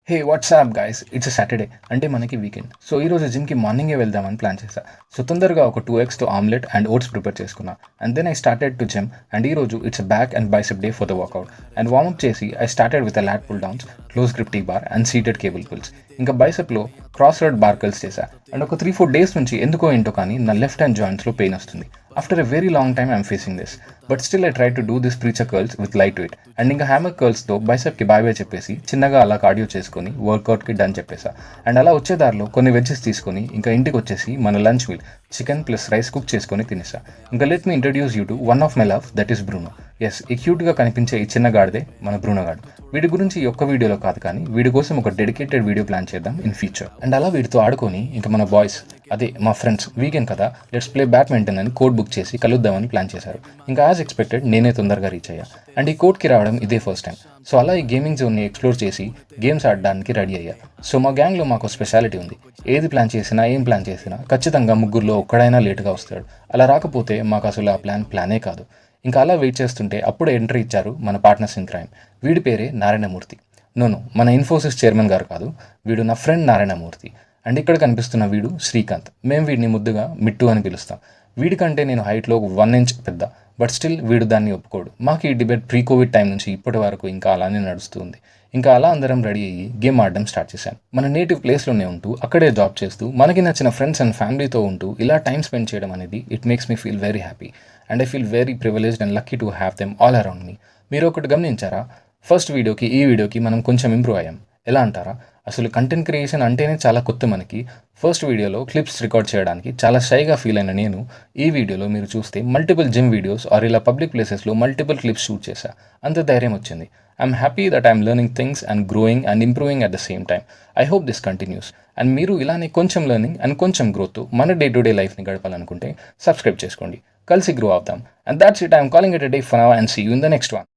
Hey WhatsApp guys, it's Saturday అంటే మనకి weekend. So ఈరోజు జిమ్కి మార్నింగే వెళ్దామని ప్లాన్ చేశా. సో తొందరగా ఒక 2 eggsతో ఆమ్లెట్ అండ్ ఓట్స్ ప్రిపేర్ చేసుకున్నా. And then I started to gym. And ఈరోజు it's back and bicep day for the workout. And warm up చేసి I started with lat pull downs, close grip T bar and seated cable pulls. ఇంకా బైసెప్లో cross rod bar curls చేశా. And ఒక 3-4 days నుంచి ఎందుకో ఏంటో కానీ నా లెఫ్ట్ హ్యాండ్ జాయింట్స్లో పెయిన్ వస్తుంది. After a very long time I'm facing this, but still I try to do this preacher curls with light weight. And ఇంకా హ్యామర్ కర్ల్స్తో బైసెప్కి బాయ్ బాయ్ చెప్పేసి చిన్నగా అలా కార్డియో చేసుకొని వర్కౌట్కి డన్ చెప్పేసా. అండ్ అలా వచ్చే దారిలో కొన్ని వెజ్జెస్ తీసుకొని ఇంకా ఇంటికి వచ్చేసి మన lunch meal chicken plus rice cook చేసుకొని తినేసా. ఇంకా let me introduce you to one of my love, that is Bruno. Yes, ఈ క్యూట్గా కనిపించే ఈ చిన్న గాడిదే మన బ్రూనో గాడు. వీడి గురించి ఈ ఒక్క వీడియోలో కాదు కానీ వీడి కోసం ఒక డెడికేటెడ్ వీడియో ప్లాన్ చేద్దాం ఇన్ ఫ్యూచర్. అండ్ అలా వీడితో ఆడుకొని ఇంకా మన బాయ్స్, అదే మా ఫ్రెండ్స్, వీకెండ్ కదా లెట్స్ ప్లే బ్యాడ్మింటన్ అని కోడ్ బుక్ చేసి కలుద్దామని ప్లాన్ చేశారు. ఇంకా యాజ్ ఎక్స్పెక్టెడ్ నేనే తొందరగా రీచ్ అయ్యా. అండ్ ఈ కోర్ట్కి రావడం ఇదే ఫస్ట్ టైం. సో అలా ఈ గేమింగ్ జోన్ని ఎక్స్ప్లోర్ చేసి గేమ్స్ ఆడడానికి రెడీ అయ్యా. సో మా గ్యాంగ్లో మాకు స్పెషాలిటీ ఉంది. ఏది ప్లాన్ చేసినా ఏం ప్లాన్ చేసినా ఖచ్చితంగా ముగ్గురులో ఒక్కడైనా లేట్గా వస్తాడు. అలా రాకపోతే మాకు అసలు ఆ ప్లానే కాదు. ఇంకా అలా వెయిట్ చేస్తుంటే అప్పుడు ఎంట్రీ ఇచ్చారు మన పార్ట్నర్స్ ఇన్ క్రైమ్. వీడి పేరే నారాయణమూర్తి. నోను, మన ఇన్ఫోసిస్ చైర్మన్ గారు కాదు, వీడు నా ఫ్రెండ్ నారాయణమూర్తి. అండ్ ఇక్కడ కనిపిస్తున్న వీడు శ్రీకాంత్. మేము వీడిని ముద్దుగా మిట్టు అని పిలుస్తాం. వీడికంటే నేను హైట్లో 1 inch పెద్ద, బట్ స్టిల్ వీడు దాన్ని ఒప్పుకోడు. మాకు ఈ డిబేట్ ప్రీ కోవిడ్ టైం నుంచి ఇప్పటి వరకు ఇంకా అలానే నడుస్తుంది. ఇంకా అలా అందరం రెడీ అయ్యి గేమ్ ఆడడం స్టార్ట్ చేశాను. మన నేటివ్ ప్లేస్లోనే ఉంటూ అక్కడే జాబ్ చేస్తూ మనకి నచ్చిన ఫ్రెండ్స్ అండ్ ఫ్యామిలీతో ఉంటూ ఇలా టైం స్పెండ్ చేయడం అనేది it makes me feel very happy. And I feel very privileged and lucky to have them all around me. మీరు ఒకటి గమనించారా? ఫస్ట్ వీడియోకి ఈ వీడియోకి మనం కొంచెం ఇంప్రూవ్ అయ్యాం. ఎలా అంటారా? అసలు కంటెంట్ క్రియేషన్ అంటేనే చాలా కొత్త మనకి. ఫస్ట్ వీడియోలో క్లిప్స్ రికార్డ్ చేయడానికి చాలా షైగా ఫీల్ అయిన నేను ఈ వీడియోలో మీరు చూస్తే మల్టిపుల్ జిమ్ వీడియోస్ ఆర్ ఇలా పబ్లిక్ ప్లేసెస్లో మల్టిపుల్ క్లిప్స్ షూట్ చేశా. అంత ధైర్యం వచ్చింది. I'm happy that I'm learning things and growing and improving at the same time. I hope this continuous. And మీరు ఇలానే కొంచెం లెర్నింగ్ అండ్ కొంచెం గ్రోత్తో మన డే టు డే లైఫ్ని గడపాలనుకుంటే సబ్స్క్రైబ్ చేసుకోండి. కలిసి గ్రో అవుతాం. And that's it. I'm calling it a day for now and see you in the next one.